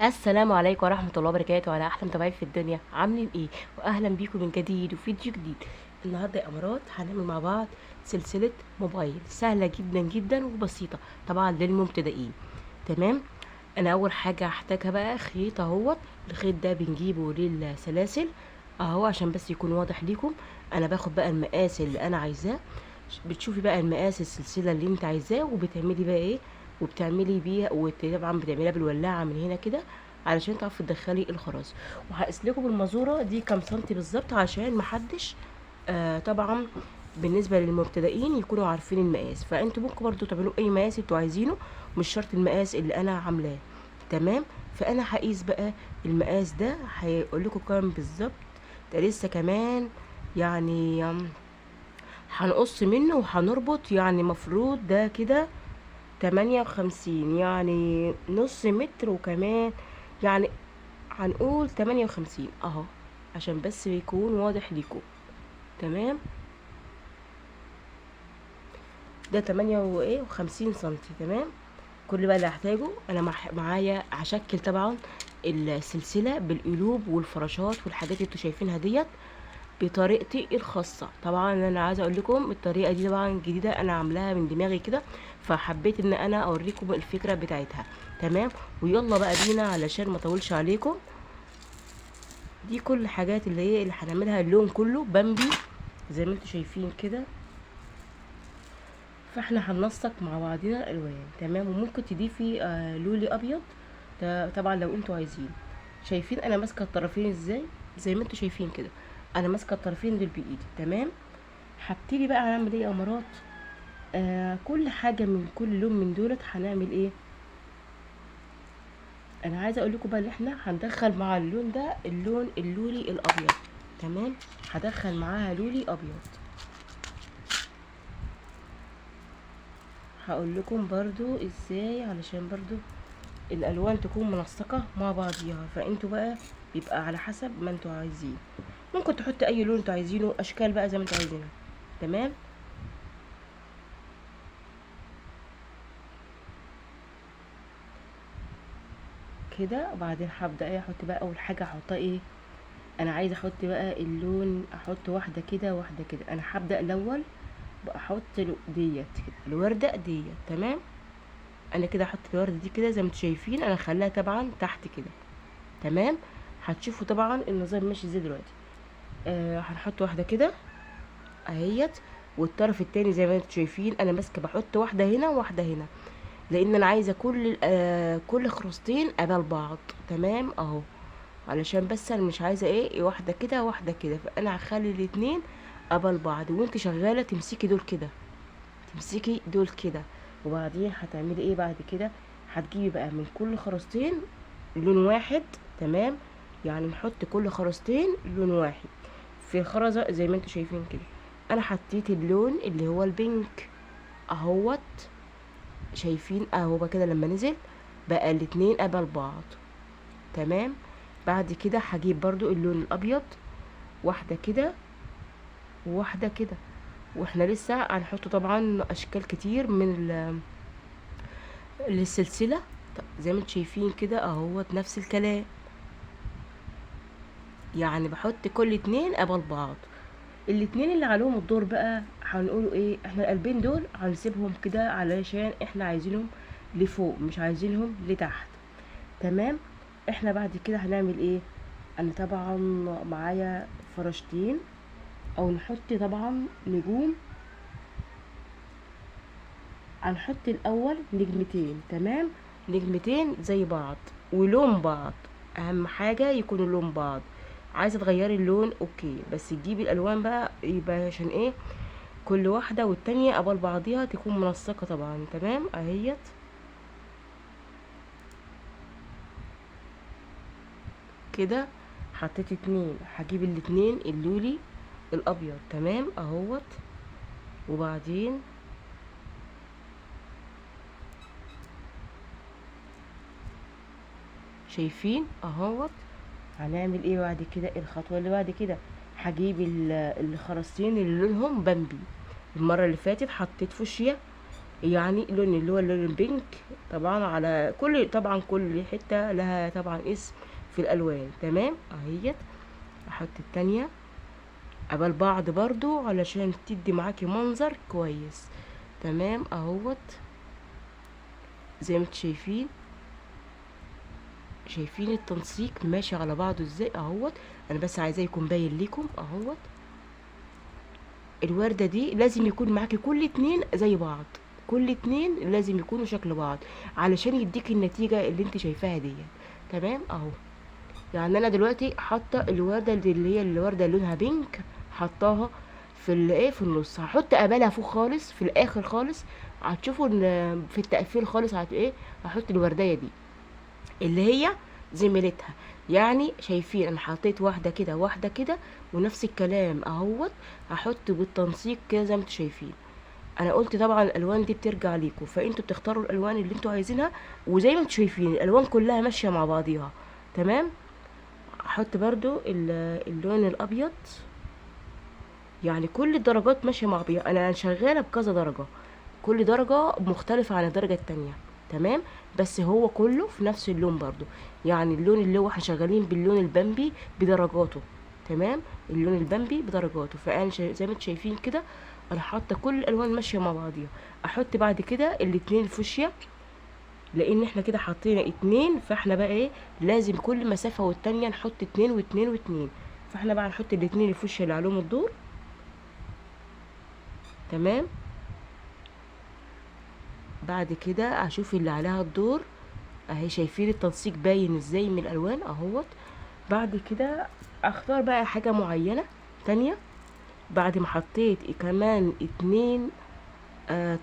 السلام عليكم ورحمة الله وبركاته على أحلى متابعين في الدنيا، عاملين ايه؟ وأهلا بيكم من جديد وفيديو جديد. النهاردة يا أمارات هنعمل مع بعض سلسلة موبايل سهلة جدا جدا وبسيطة طبعا للمبتدئين. تمام. أنا أول حاجة هحتاجها بقى خيط اهوت. الخيط ده بنجيبه للسلاسل اهو عشان بس يكون واضح ليكم. أنا باخد بقى المقاس اللي أنا عايزاه. بتشوفي بقى المقاس السلسلة اللي انت عايزاه وبتعملي بقى ايه، وبتعملي بيها، وطبعا بتعمليها بالولاعة من هنا كده علشان تعرفي تدخلي الخراز. وهقيس لكم بالمازوره دي كام سنتي بالظبط عشان محدش طبعا بالنسبه للمبتدئين يكونوا عارفين المقاس. فانتوا ممكن برضو تعملوا اي مقاس انتوا عايزينه، مش شرط المقاس اللي انا عاملاه. تمام. فانا هقيس بقى المقاس ده هيقول لكم كام بالظبط. ده لسه كمان يعني هنقص منه وهنربط، يعني مفروض ده كده 58، يعني نص متر وكمان، يعني هنقول 58 اهو عشان بس يكون واضح ليكم. تمام. ده 58 سنتي. تمام. كل بقى اللي هحتاجه انا معايا هشكل طبعا السلسله بالقلوب والفراشات والحاجات اللي انتوا شايفينها ديت بطريقتي الخاصه. طبعا انا عايزه اقول لكم الطريقه دي طبعا جديده، انا عاملاها من دماغي كده، فحبيت ان انا اوريكم الفكره بتاعتها. تمام. ويلا بقى بينا علشان ما اطولش عليكم. دي كل الحاجات اللي هي اللي هنعملها، اللون كله بامبي زي ما انتوا شايفين كده. فاحنا هننسق مع بعضنا الالوان. تمام. وممكن تضيفي لولي ابيض، ده طبعا لو انتوا عايزين. شايفين انا ماسكه الطرفين ازاي؟ زي ما انتوا شايفين كده انا ماسكه الطرفين دول بايدي. تمام. هبتدي بقى هنعمل ايه يا امارات؟ كل حاجه من كل لون من دولت هنعمل ايه. انا عايزه اقول لكم بقى ان احنا هندخل مع اللون ده اللون اللولي الابيض. تمام. هدخل معاها لولي ابيض. هقول لكم برضو ازاي علشان برضو الالوان تكون منسقه مع بعضيها. فانتوا بقى بيبقى على حسب ما انتوا عايزين، ممكن تحطوا اي لون انتوا عايزينه، اشكال بقى زي ما انتوا عايزينها. تمام. كده وبعدين هبدا ايه احط بقى. اول حاجه احطها ايه، انا عايزه احط بقى اللون، احط واحده كده واحده كده. انا هبدا الاول بقى احط ديت كده الورده ديت. تمام. انا كده احط الورده دي كده زي ما انتوا شايفين، انا خلاها طبعا تحت كده. تمام. هتشوفوا طبعا النظام ماشي ازاي دلوقتي. هنحط واحده كده اهيت، والطرف التاني زي ما انتوا شايفين انا ماسكه بحط واحده هنا وواحده هنا، لان انا عايزه كل خرستين قبل بعض. تمام اهو، علشان بس انا مش عايزه ايه واحده كده واحده كده، فانا هخلي الاتنين قبل بعض. وانت شغاله تمسكي دول كده، تمسكي دول كده. وبعدين هتعملي ايه بعد كده؟ هتجيبي بقى من كل خرستين لون واحد. تمام. يعني نحط كل خرستين لون واحد في الخرزة زي ما انتوا شايفين كده. انا حطيت اللون اللي هو البينك اهوت. شايفين اهو بقى كده لما نزل بقى الاتنين قبل بعض. تمام. بعد كده هجيب برضو اللون الابيض، واحدة كده وواحدة كده. واحنا لسه هنحط طبعا اشكال كتير من السلسلة. زي ما انتوا شايفين كده اهوت نفس الكلام، يعني بحط كل اتنين قبل بعض. الاتنين اللي عليهم الدور بقى هنقوله ايه، احنا القلبين دول هنسيبهم كده علشان احنا عايزينهم لفوق مش عايزينهم لتحت. تمام. احنا بعد كده هنعمل ايه، انا طبعا معايا فراشتين او نحط طبعا نجوم. هنحط الاول نجمتين. تمام. نجمتين زي بعض ولون بعض، اهم حاجة يكونوا لون بعض. عايزة تغيري اللون اوكي، بس تجيبي الالوان بقى يبقى عشان ايه كل واحدة والتانية قبل بعضيها تكون منسقة طبعا. تمام اهيت كده. حطيت اتنين، هجيب الاتنين اللولي الابيض. تمام اهوت. وبعدين شايفين اهوت. هنعمل ايه بعد كده؟ الخطوة اللي بعد كده هجيب الخراستين اللي لونهم بامبي. المرة اللي فاتت حطيت فوشيا يعني اللون اللي هو اللون البينك. طبعا على كل، طبعا كل حتة لها طبعا اسم في الالوان. تمام اهيت. احط التانية قبل بعض برضو علشان تدي معاكي منظر كويس. تمام اهوت. زي ما انتوا شايفين، شايفين التنسيق ماشي على بعضه ازاي اهوت. انا بس عايزاه يكون باين ليكم اهوت. الوردة دي لازم يكون معاكي كل اتنين زي بعض، كل اتنين لازم يكونوا شكل بعض علشان يديك النتيجة اللي انت شايفاها دي. تمام اهو. يعني انا دلوقتي حاطه الوردة اللي هي الوردة اللي لونها بينك، حطاها في الايه في النص. هحط قبالها فوق خالص في الاخر خالص. هتشوفوا ان في التقفيل خالص ايه، هحط الوردية دي اللي هي زميلتها. يعني شايفين انا حطيت واحده كده واحده كده، ونفس الكلام اهوت. هحط بالتنسيق كده زي ما انتوا شايفين. انا قلت طبعا الالوان دي بترجع ليكم، فانتوا بتختاروا الالوان اللي انتوا عايزينها. وزي ما انتوا شايفين الالوان كلها ماشيه مع بعضيها. تمام. احط برضو اللون الابيض. يعني كل الدرجات ماشيه مع بعضيها، انا شغاله بكذا درجه، كل درجة مختلفة عن الدرجة التانية. تمام. بس هو كله في نفس اللون برضو. يعني اللون اللي هو احنا شغالين باللون البامبي بدرجاته. تمام. اللون البامبي بدرجاته. فانا زي ما انتم شايفين كده، انا حاطه كل الالوان ماشيه مع بعضيها. احط بعد كده الاتنين الفوشيا، لان احنا كده حطينا اتنين، فاحنا بقى ايه، لازم كل مسافه والتانيه نحط اتنين واتنين واتنين. فاحنا بقى نحط الاتنين الفوشيا اللي عليهم الدور. تمام. بعد كده اشوف اللي عليها الدور اهي. شايفين التنسيق باين ازاي من الالوان اهوت. بعد كده اختار بقى حاجة معينة تانية. بعد ما حطيت كمان اتنين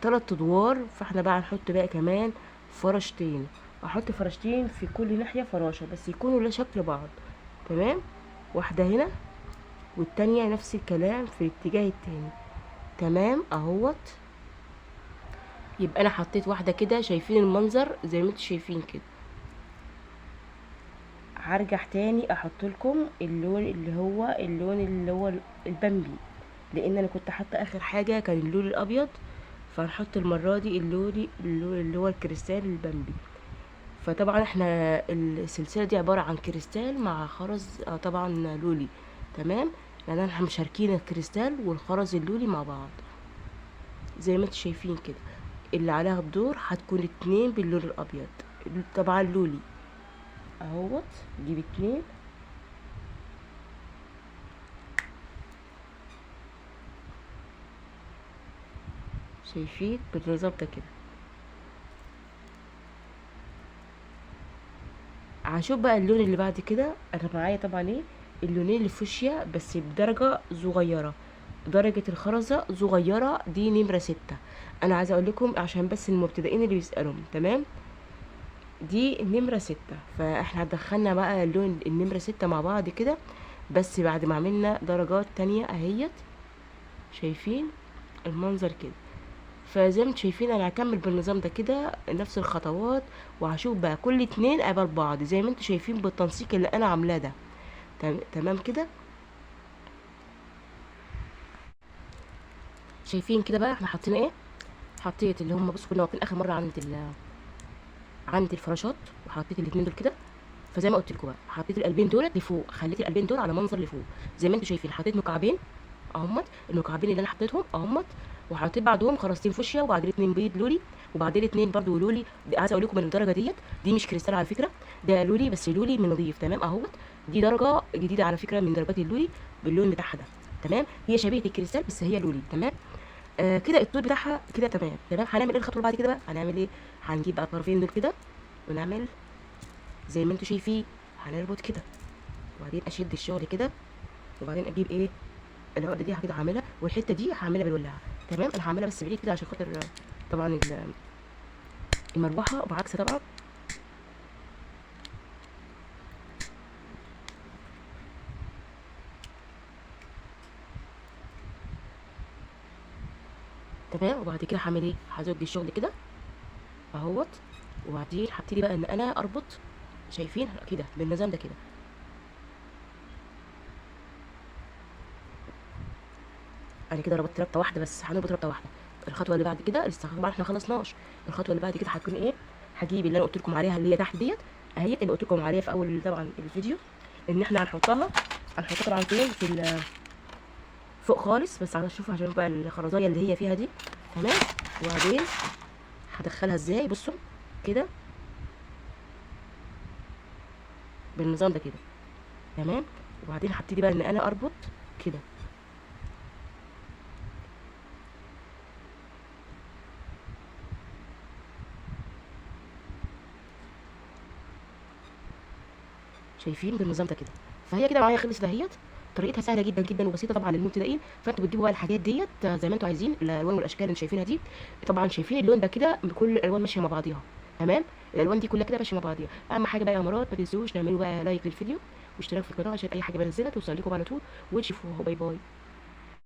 تلات ادوار، فاحنا بقى نحط بقى كمان فرشتين. احط فرشتين في كل ناحية فراشة، بس يكونوا لا شكل بعض. تمام. واحدة هنا والتانية نفس الكلام في الاتجاه التاني. تمام اهوت. يبقى انا حطيت واحدة كده، شايفين المنظر زي ما انتوا شايفين كده. هرجع تاني احط لكم اللون اللي هو البامبي، لان انا كنت حاطه اخر حاجه كان اللون الابيض. فهنحط المره دي اللون اللي هو الكريستال البامبي. فطبعا احنا السلسله دي عباره عن كريستال مع خرز طبعا لولي. تمام. لان احنا مشاركين الكريستال والخرز اللولي مع بعض زي ما انتم شايفين كده. اللي عليها الدور هتكون اتنين باللون الابيض طبعا لولي اهوت. جيب اتنين. شايفين بالنظام ده كده. هشوف بقى اللون اللي بعد كده. انا معايا طبعا ايه، اللونين الفوشيا بس بدرجة صغيرة، درجة الخرزة صغيرة، دي نمرة 6. انا عايزة اقول لكم عشان بس المبتدئين اللي بيسألهم. تمام. دي نمرة 6. فاحنا دخلنا بقى اللون النمرة 6 مع بعض كده، بس بعد ما عملنا درجات تانية اهيت. شايفين المنظر كده. فزي ما انتم شايفين انا هكمل بالنظام ده كده نفس الخطوات، وهشوف بقى كل اتنين قبل بعض زي ما انتم شايفين بالتنسيق اللي انا عاملاه ده. تمام كده. شايفين كده بقى احنا حاطين ايه. حطيت اللي هم، بصوا كنا واقفين اخر مره عند الفراشات، وحطيت الاتنين دول كده. فزي ما قلت لكم بقى حطيت القلبين دول لفوق، خليت القلبين دول على منظر لفوق زي ما انتم شايفين. حطيت مكعبين اهمت، المكعبين اللي انا حطيتهم اهمت. وحطيت بعدهم خرزتين فوشيا، وبعدين اتنين بيض لولي، وبعدين اتنين برضو لولي. عايزه اقول لكم ان الدرجه دي مش كريستال على فكره، ده لولي بس لولي من نظيف. تمام اهوت. دي درجه جديده على فكره من درجات اللولي باللون بتاعها ده. تمام. هي شبيهه الكريستال بس هي لولي. تمام. كده الطول بتاعها كده تمام. تمام. هنعمل ايه الخطوه اللي بعد كده بقى؟ هنعمل ايه؟ هنجيب بقى الطرفين دول كده ونعمل زي ما انتم شايفين. هنربط كده، وبعدين اشد الشغل كده، وبعدين اجيب ايه العقده دي كده هعملها، والحته دي هعملها بالولاعه. تمام. انا هعملها بس بعيد كده عشان خاطر طبعا المروحه بعكس طبعا. تمام. وبعد كده هعمل ايه، هزج الشغل كده اهوت. وبعدين هبتدي بقى ان انا اربط. شايفين كده بالنظام ده كده. انا كده ربطت ربطه واحده بس، هنربط ربطه واحده. الخطوه اللي بعد كده لسه طبعا احنا خلصناش. الخطوه اللي بعد كده هتكون ايه؟ هجيب اللي انا قلت لكم عليها اللي هي تحت ديت اهي، اللي قلت لكم عليها في اول طبعا الفيديو، ان احنا هنحطها طبعا فين؟ في فوق خالص، بس هنشوف عشان بقى الخرزايه اللي هي فيها دي. تمام. وبعدين هدخلها ازاي؟ بصوا كده بالنظام ده كده. تمام. وبعدين هبتدي بقى ان انا اربط كده. شايفين بالنظام ده كده؟ فهي كده معايا خلصت اهيت. طريقتها سهله جدا جدا وبسيطه طبعا للمبتدئين. فانتوا بتجيبوا بقى الحاجات ديت زي ما انتوا عايزين، الالوان والاشكال اللي شايفينها دي. طبعا شايفين اللون ده كده كل الالوان ماشيه مع بعضيها. تمام. الالوان دي كلها كده ماشيه مع بعضيها. اهم حاجه بقى يا امارات ما تنسوش تعملوا بقى لايك للفيديو واشتراك في القناه عشان اي حاجه بنزلها توصل لكم على طول. وتشوفوها. باي باي.